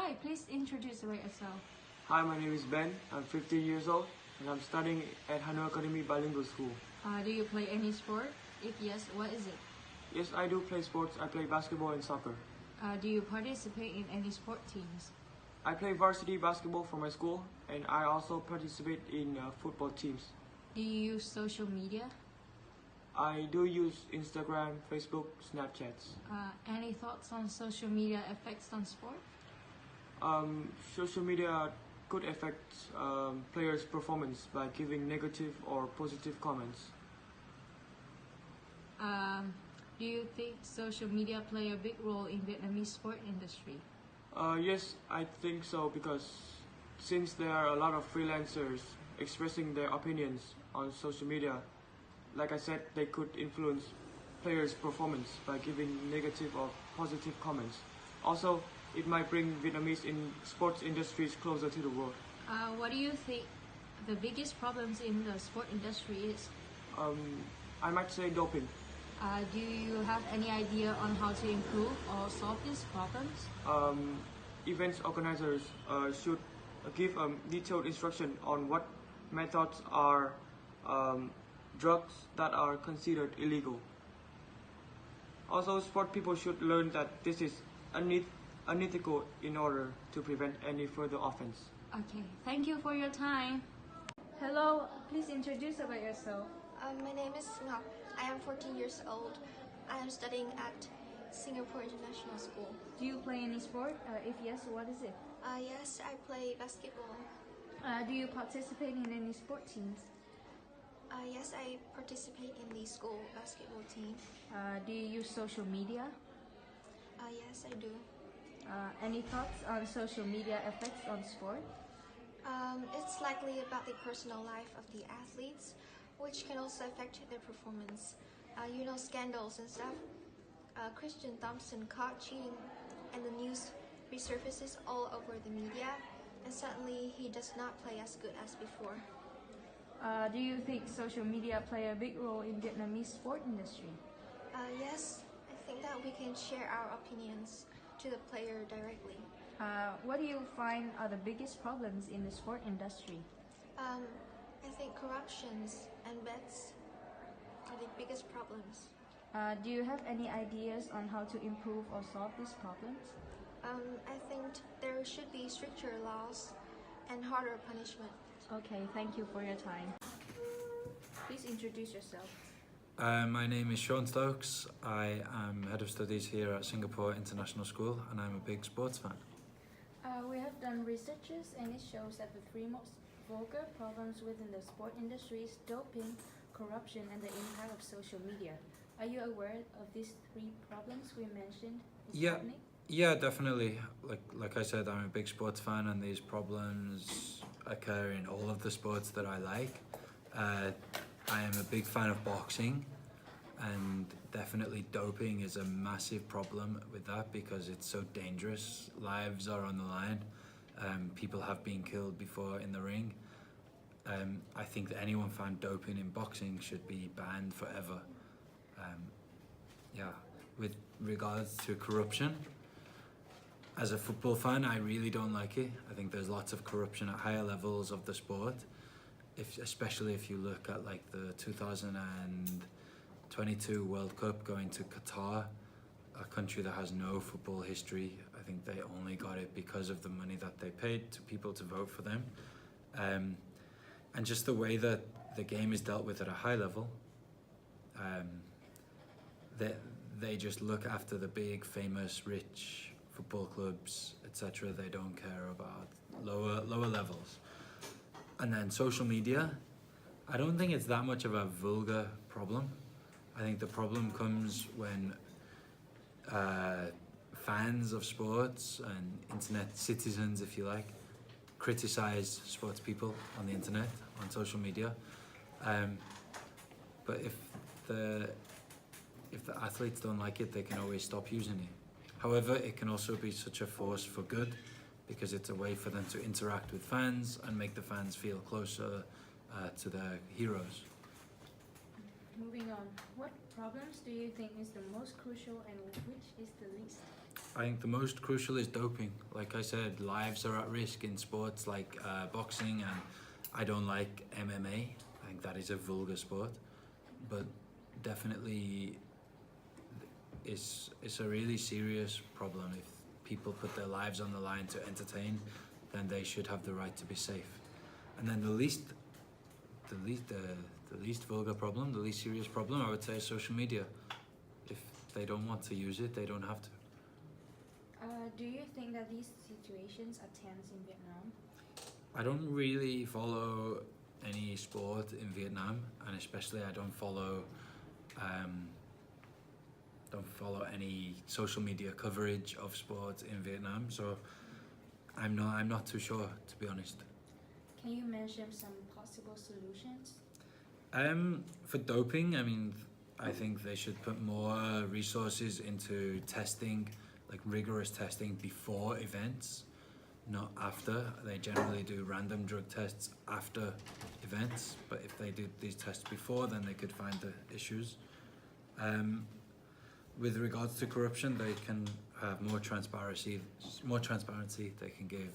Hi, please introduce yourself. Hi, my name is Ben. I'm 15 years old and I'm studying at Hanoi Academy Bilingual School. Do you play any sport? If yes, what is it? Yes, I do play sports. I play basketball and soccer. Do you participate in any sport teams? I play varsity basketball for my school and I also participate in football teams. Do you use social media? I do use Instagram, Facebook, Snapchats. Any thoughts on social media effects on sport? Social media could affect players' performance by giving negative or positive comments. Do you think social media play a big role in Vietnamese sport industry? Yes, I think so because since there are a lot of freelancers expressing their opinions on social media, like I said, they could influence players' performance by giving negative or positive comments. Also, it might bring Vietnamese in sports industries closer to the world. What do you think the biggest problems in the sport industry is? I might say doping. Do you have any idea on how to improve or solve these problems? Events organizers should give detailed instruction on what methods are drugs that are considered illegal. Also, sport people should learn that this is unethical in order to prevent any further offense. Okay, thank you for your time. Hello, please introduce about yourself. My name is Ngọc. I am 14 years old. I am studying at Singapore International School. Do you play any sport? If yes, what is it? Yes, I play basketball. Do you participate in any sport teams? Yes, I participate in the school basketball team. Do you use social media? Yes, I do. Any thoughts on social media effects on sport? It's likely about the personal life of the athletes, which can also affect their performance. Scandals and stuff. Christian Thompson caught cheating and the news resurfaces all over the media, and suddenly he does not play as good as before. Do you think social media play a big role in Vietnamese sport industry? Yes, I think that we can share our opinions to the player directly. What do you find are the biggest problems in the sport industry? I think corruptions and bets are the biggest problems. Do you have any ideas on how to improve or solve these problems? I think there should be stricter laws and harder punishment. Okay, thank you for your time. Please introduce yourself. My name is Sean Stokes. I am Head of Studies here at Singapore International School and I'm a big sports fan. We have done researches and it shows that the three most vulgar problems within the sport industry is doping, corruption and the impact of social media. Are you aware of these three problems we mentioned is happening? Yeah, definitely. Like I said, I'm a big sports fan and these problems occur in all of the sports that I like. I am a big fan of boxing and definitely doping is a massive problem with that because it's so dangerous. Lives are on the line. People have been killed before in the ring. I think that anyone found doping in boxing should be banned forever. With regards to corruption, as a football fan, I really don't like it. I think there's lots of corruption at higher levels of the sport. Especially if you look at like the 2022 World Cup going to Qatar, a country that has no football history. I think they only got it because of the money that they paid to people to vote for them. And just the way that the game is dealt with at a high level, they just look after the big, famous, rich football clubs, etc. They don't care about lower levels. And then social media, I don't think it's that much of a vulgar problem. I think the problem comes when fans of sports and internet citizens, if you like, criticize sports people on the internet, on social media. But if the athletes don't like it, they can always stop using it. However, it can also be such a force for good because it's a way for them to interact with fans and make the fans feel closer to their heroes. Moving on, what problems do you think is the most crucial and which is the least? I think the most crucial is doping. Like I said, lives are at risk in sports like boxing, and I don't like MMA. I think that is a vulgar sport, but definitely it's a really serious problem. If people put their lives on the line to entertain, then they should have the right to be safe. And then the least vulgar problem, the least serious problem, I would say, is social media. If they don't want to use it, they don't have to. Do you think that these situations are tense in Vietnam? I don't really follow any sport in Vietnam, and especially I don't follow any social media coverage of sports in Vietnam. So I'm not too sure, to be honest. Can you mention some possible solutions? For doping, I mean, I think they should put more resources into testing, like rigorous testing before events, not after. They generally do random drug tests after events, but if they did these tests before, then they could find the issues. With regards to corruption, they can have more transparency. They can give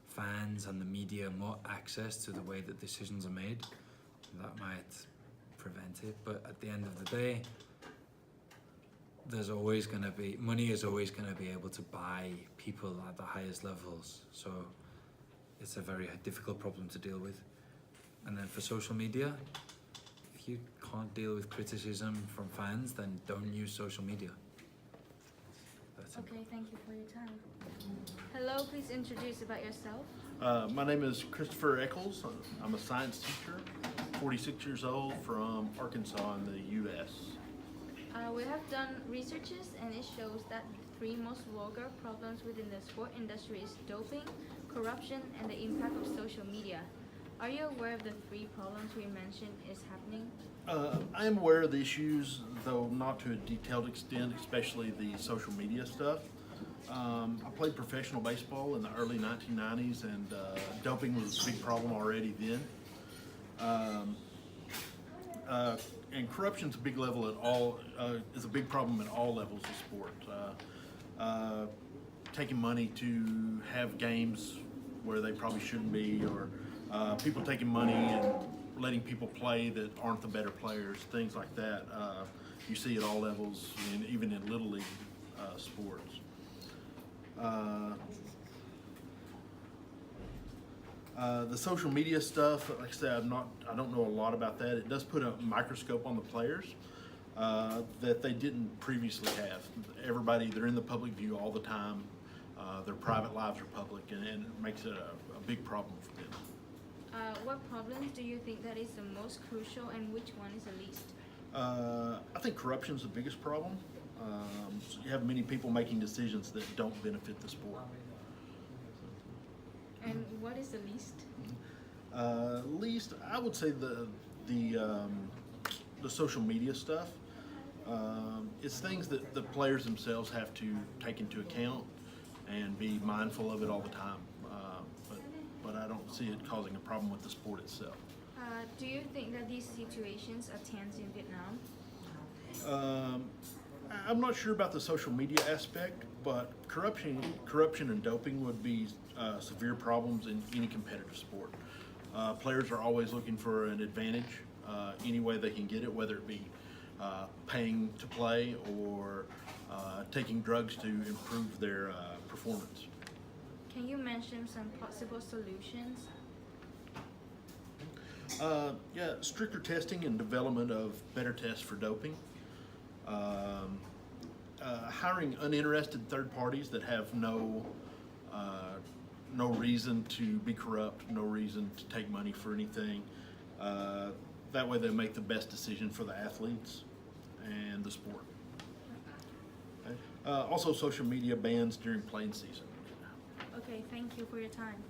fans and the media more access to the way that decisions are made. That might prevent it, but at the end of the day, money is always going to be able to buy people at the highest levels. So it's a very difficult problem to deal with. And then for social media, if you can't deal with criticism from fans, then don't use social media. That's it. Okay, thank you for your time. Hello, please introduce about yourself. My name is Christopher Eccles. I'm a science teacher, 46 years old, from Arkansas in the U.S. We have done researches and it shows that the three most vulgar problems within the sport industry is doping, corruption, and the impact of social media. Are you aware of the three problems we mentioned is happening? I am aware of the issues, though not to a detailed extent, especially the social media stuff. I played professional baseball in the early 1990s, and doping was a big problem already then. And corruption's a big level at all is a big problem at all levels of sport. Taking money to have games where they probably shouldn't be, or people taking money and letting people play that aren't the better players, things like that. You see at all levels, and even in Little League sports. The social media stuff, like I said, I don't know a lot about that. It does put a microscope on the players that they didn't previously have. They're in the public view all the time. Their private lives are public, and it makes it a big problem for them. What problems do you think that is the most crucial and which one is the least? I think corruption is the biggest problem. You have many people making decisions that don't benefit the sport. And what is the least? Least, I would say the social media stuff. It's things that the players themselves have to take into account and be mindful of it all the time. But I don't see it causing a problem with the sport itself. Do you think that these situations are tense in Vietnam? I'm not sure about the social media aspect, but corruption and doping would be severe problems in any competitive sport. Players are always looking for an advantage any way they can get it, whether it be paying to play or taking drugs to improve their performance. Can you mention some possible solutions? Yeah, stricter testing and development of better tests for doping. Hiring uninterested third parties that have no reason to be corrupt, no reason to take money for anything. That way they make the best decision for the athletes and the sport. Okay. Also social media bans during playing season. Okay, thank you for your time.